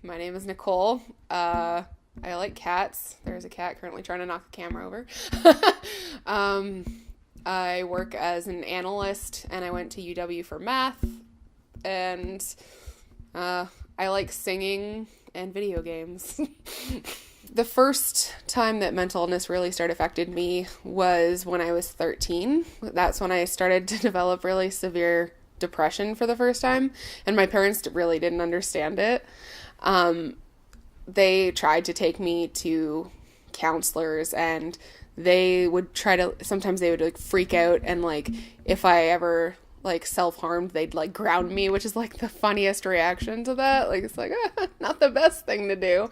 My name is Nicole. I like cats. There's a cat currently trying to knock the camera over. um, I work as an analyst and I went to UW for math. And I like singing and video games. The first time that mental illness really started affecting me was when I was 13. That's when I started to develop really severe depression for the first time, and my parents really didn't understand it. They tried to take me to counselors, and they would try to, sometimes they would like freak out, and like if I ever like self-harmed, they'd like ground me, which is like the funniest reaction to that. Like it's like not the best thing to do,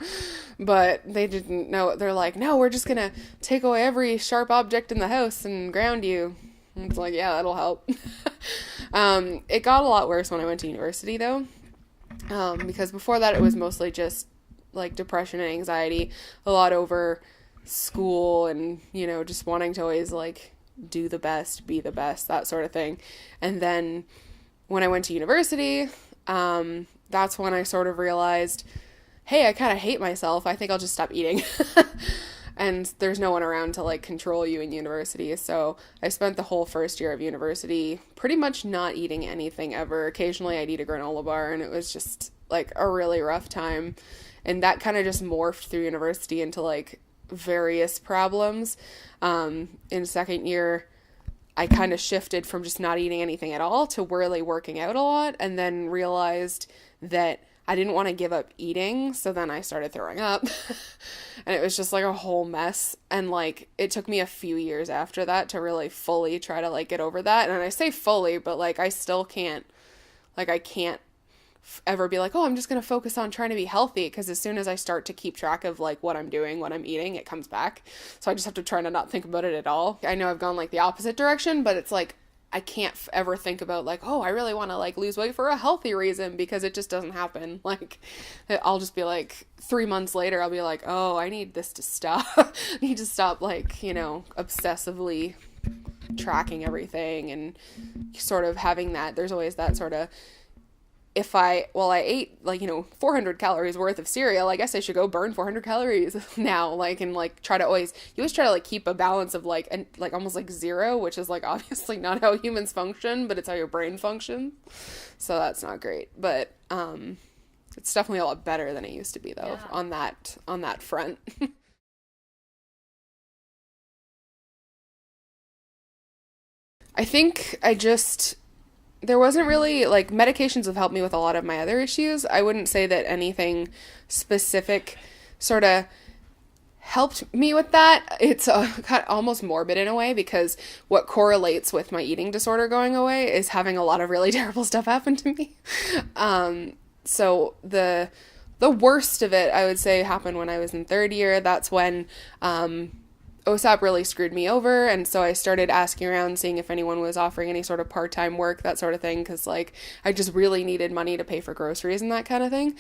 but they didn't know. They're like, no, we're just gonna take away every sharp object in the house and ground you. And it's like, yeah, that'll help. It got a lot worse when I went to university though, because before that it was mostly just like depression and anxiety, a lot over school and, you know, just wanting to always like do the best, be the best, that sort of thing. And then when I went to university, that's when I sort of realized, hey, I kind of hate myself. I think I'll just stop eating. And there's no one around to like control you in university. So I spent the whole first year of university pretty much not eating anything ever. Occasionally I'd eat a granola bar, and it was just like a really rough time. And that kind of just morphed through university into like various problems. In second year, I kind of shifted from just not eating anything at all to really working out a lot, and then realized that I didn't want to give up eating. So then I started throwing up and it was just like a whole mess. And like, it took me a few years after that to really fully try to like get over that. And I say fully, but like, I still can't, like, I can't ever be like, oh, I'm just going to focus on trying to be healthy. Because as soon as I start to keep track of like what I'm doing, what I'm eating, it comes back. So I just have to try to not think about it at all. I know I've gone like the opposite direction, but it's like, I can't ever think about like, oh, I really want to like lose weight for a healthy reason, because it just doesn't happen. Like, I'll just be like 3 months later, I'll be like, oh, I need this to stop. I need to stop like, you know, obsessively tracking everything and sort of having that. There's always that sort of, I ate like, you know, 400 calories worth of cereal, I guess I should go burn 400 calories now, like, and like try to always, you always try to like keep a balance of like, and like almost like zero, which is like obviously not how humans function, but it's how your brain functions. So that's not great, but it's definitely a lot better than it used to be though, Yeah. on that front. I think there wasn't really like, medications have helped me with a lot of my other issues. I wouldn't say that anything specific sort of helped me with that. It's kind of almost morbid in a way, because what correlates with my eating disorder going away is having a lot of really terrible stuff happen to me. So the worst of it, I would say, happened when I was in third year. That's when OSAP really screwed me over, and so I started asking around, seeing if anyone was offering any sort of part-time work, that sort of thing, because like I just really needed money to pay for groceries and that kind of thing.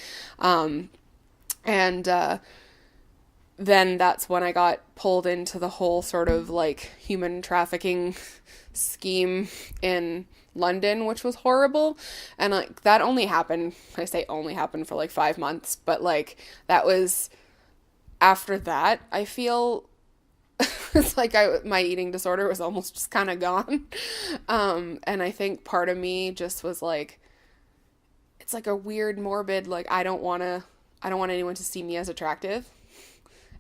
And then that's when I got pulled into the whole sort of like human trafficking scheme in London, which was horrible. And like that only happened, I say only happened for like 5 months, but like that was after that, I feel it's like my eating disorder was almost just kind of gone. And I think part of me just was like, it's like a weird morbid, like I don't want anyone to see me as attractive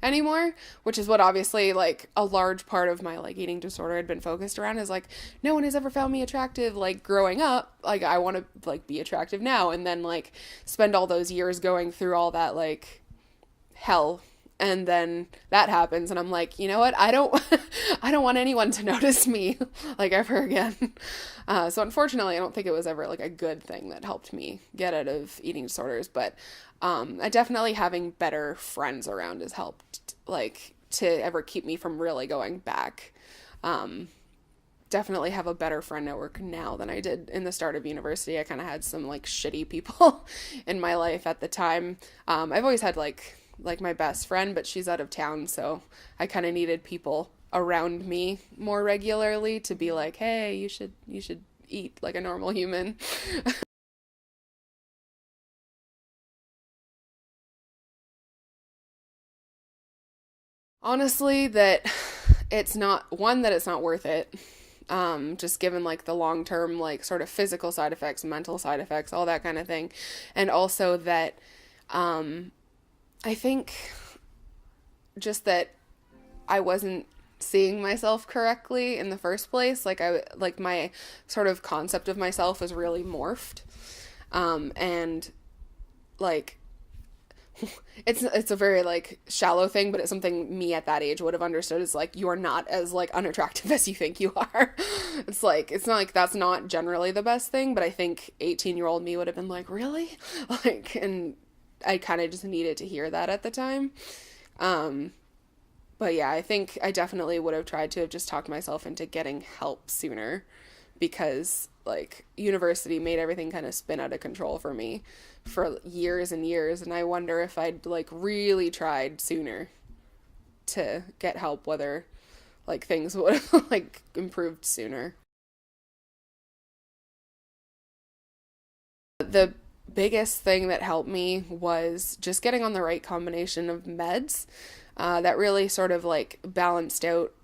anymore, which is what obviously like a large part of my like eating disorder had been focused around, is like, no one has ever found me attractive like growing up, like I want to like be attractive now, and then like spend all those years going through all that like hell, and then that happens and I'm like, you know what, I don't I don't want anyone to notice me like ever again. So unfortunately I don't think it was ever like a good thing that helped me get out of eating disorders, but I definitely having better friends around has helped, like, to ever keep me from really going back. um Definitely have a better friend network now than I did in the start of university. I kind of had some like shitty people in my life at the time. I've always had like my best friend, but she's out of town, so I kind of needed people around me more regularly to be like, hey, you should eat like a normal human. Honestly, that it's not, one, that it's not worth it. Just given like the long term, like sort of physical side effects, mental side effects, all that kind of thing. And also that, I think just that I wasn't seeing myself correctly in the first place. Like my sort of concept of myself was really morphed. And like, it's a very like shallow thing, but it's something me at that age would have understood is like, you are not as like unattractive as you think you are. It's like, it's not like that's not generally the best thing, but I think 18-year-old me would have been like, really? Like, and I kind of just needed to hear that at the time. Um, but yeah, I think I definitely would have tried to have just talked myself into getting help sooner, because like university made everything kind of spin out of control for me for years and years, and I wonder if I'd like really tried sooner to get help, whether like things would have like improved sooner. The biggest thing that helped me was just getting on the right combination of meds, that really sort of like balanced out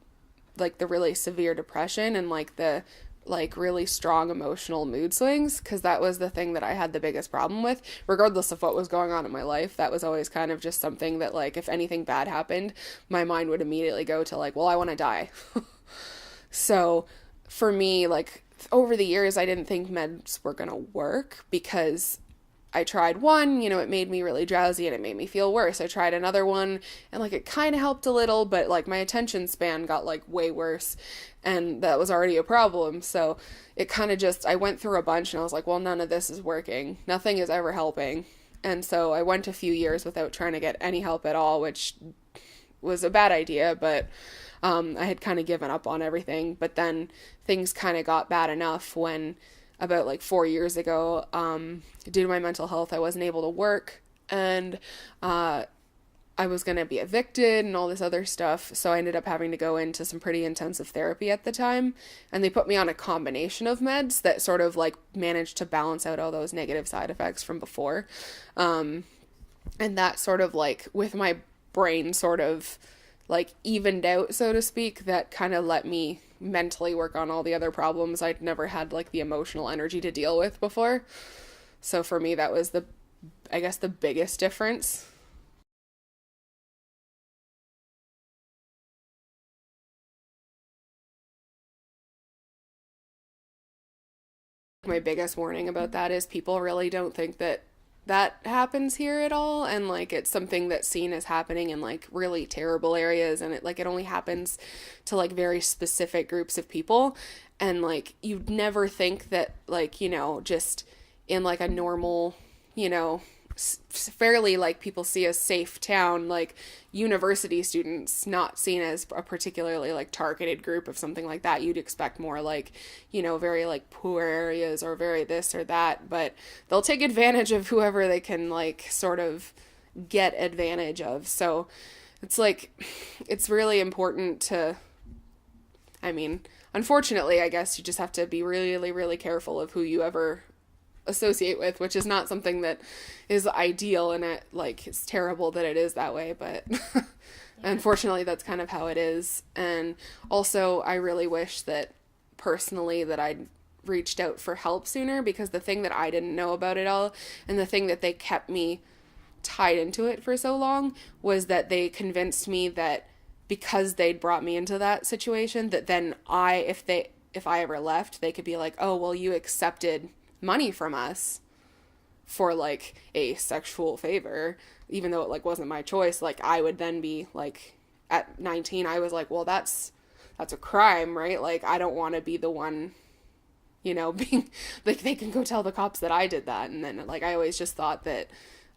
like the really severe depression and like the like really strong emotional mood swings, because that was the thing that I had the biggest problem with, regardless of what was going on in my life. That was always kind of just something that like if anything bad happened, my mind would immediately go to like, well, I want to die. So for me, like over the years, I didn't think meds were going to work, because I tried one, it made me really drowsy and it made me feel worse. I tried another one and like it kind of helped a little, but like my attention span got like way worse, and that was already a problem. So it kind of just, I went through a bunch and I was like, well, none of this is working. Nothing is ever helping. And so I went a few years without trying to get any help at all, which was a bad idea, but I had kind of given up on everything. But then things kind of got bad enough when about like 4 years ago, due to my mental health, I wasn't able to work, and I was going to be evicted and all this other stuff. So I ended up having to go into some pretty intensive therapy at the time. And they put me on a combination of meds that sort of like managed to balance out all those negative side effects from before. And that sort of like with my brain sort of like evened out, so to speak, that kind of let me mentally work on all the other problems I'd never had like the emotional energy to deal with before. So for me, that was I guess the biggest difference. My biggest warning about that is people really don't think that that happens here at all, and like it's something that's seen as happening in like really terrible areas, and it only happens to like very specific groups of people, and like you'd never think that like just in like a normal, you know fairly like people see as safe town, like university students not seen as a particularly like targeted group of something like that. You'd expect more like very like poor areas or very this or that, but they'll take advantage of whoever they can like sort of get advantage of. So it's like it's really important to, I mean, unfortunately, I guess you just have to be really really careful of who you ever associate with, which is not something that is ideal, and it's terrible that it is that way, but unfortunately that's kind of how it is. And also I really wish that personally that I'd reached out for help sooner, because the thing that I didn't know about it all, and the thing that they kept me tied into it for so long, was that they convinced me that because they'd brought me into that situation, that then if I ever left, they could be like, oh well, you accepted money from us for like a sexual favor, even though it like wasn't my choice. Like I would then be like, at 19 I was like, well, that's a crime, right? Like I don't want to be the one being like, they can go tell the cops that I did that. And then like I always just thought that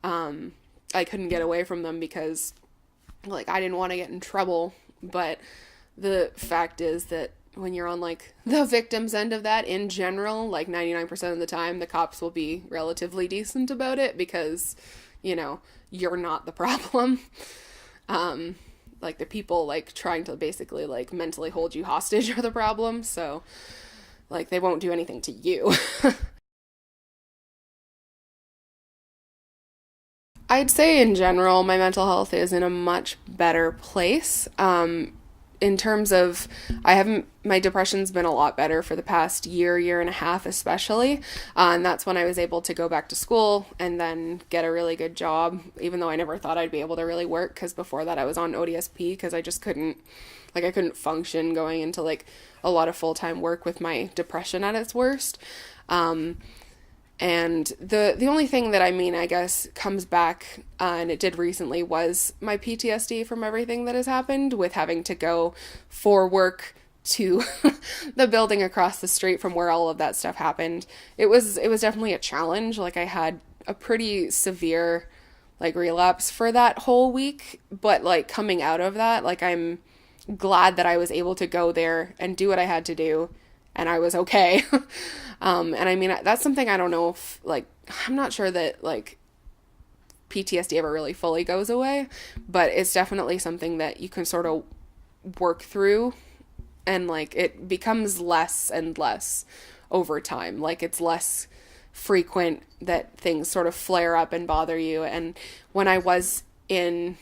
I couldn't get away from them because like I didn't want to get in trouble. But the fact is that when you're on like the victim's end of that, in general, like 99% of the time, the cops will be relatively decent about it, because, you're not the problem. Like the people like trying to basically like mentally hold you hostage are the problem. So like they won't do anything to you. I'd say in general, my mental health is in a much better place. In terms of, I haven't, my depression's been a lot better for the past year, year and a half, especially. And that's when I was able to go back to school and then get a really good job, even though I never thought I'd be able to really work, because before that I was on ODSP because I just couldn't, like, I couldn't function going into like a lot of full time work with my depression at its worst. And the only thing that, I mean, I guess comes back, and it did recently, was my PTSD from everything that has happened with having to go for work to the building across the street from where all of that stuff happened. It was definitely a challenge. Like, I had a pretty severe like relapse for that whole week, but like coming out of that, like, I'm glad that I was able to go there and do what I had to do, and I was okay. And I mean, that's something I don't know if, like, I'm not sure that, like, PTSD ever really fully goes away, but it's definitely something that you can sort of work through, and, like, it becomes less and less over time. Like, it's less frequent that things sort of flare up and bother you. And when I was in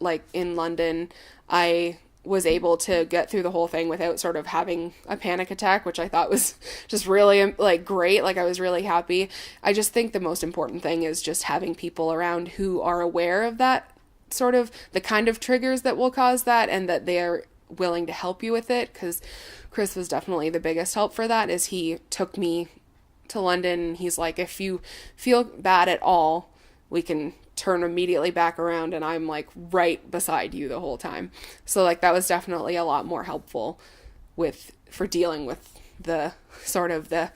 London, I was able to get through the whole thing without sort of having a panic attack, which I thought was just really like great. Like, I was really happy. I just think the most important thing is just having people around who are aware of that, sort of the kind of triggers that will cause that, and that they are willing to help you with it. Because Chris was definitely the biggest help for that, is he took me to London. He's like, if you feel bad at all, we can turn immediately back around, and I'm like right beside you the whole time. So like, that was definitely a lot more helpful for dealing with the sort of the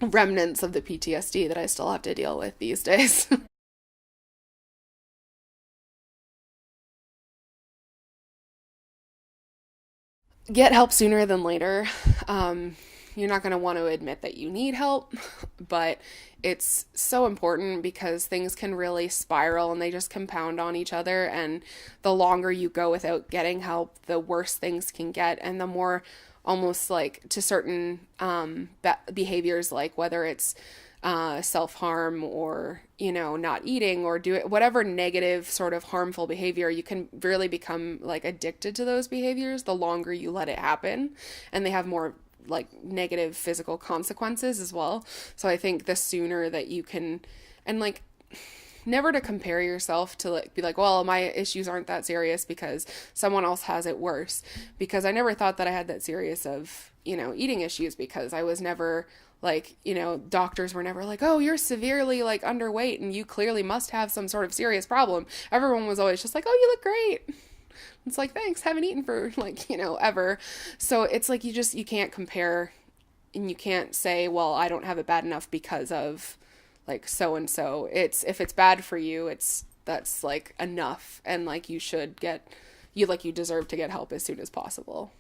remnants of the PTSD that I still have to deal with these days. Get help sooner than later. You're not going to want to admit that you need help, but it's so important, because things can really spiral and they just compound on each other. And the longer you go without getting help, the worse things can get. And the more, almost like, to certain behaviors, like whether it's self-harm, or, not eating, or do it, whatever negative sort of harmful behavior, you can really become like addicted to those behaviors the longer you let it happen, and they have more like negative physical consequences as well. So I think the sooner that you can, and like, never to compare yourself to, like, be like, well, my issues aren't that serious because someone else has it worse, because I never thought that I had that serious of, eating issues, because I was never like, doctors were never like, oh, you're severely like underweight and you clearly must have some sort of serious problem. Everyone was always just like, oh, you look great. It's like, thanks, haven't eaten for like, ever. So it's like, you can't compare, and you can't say, well, I don't have it bad enough because of like so and so. It's, if it's bad for you, that's like enough, and like, you deserve to get help as soon as possible.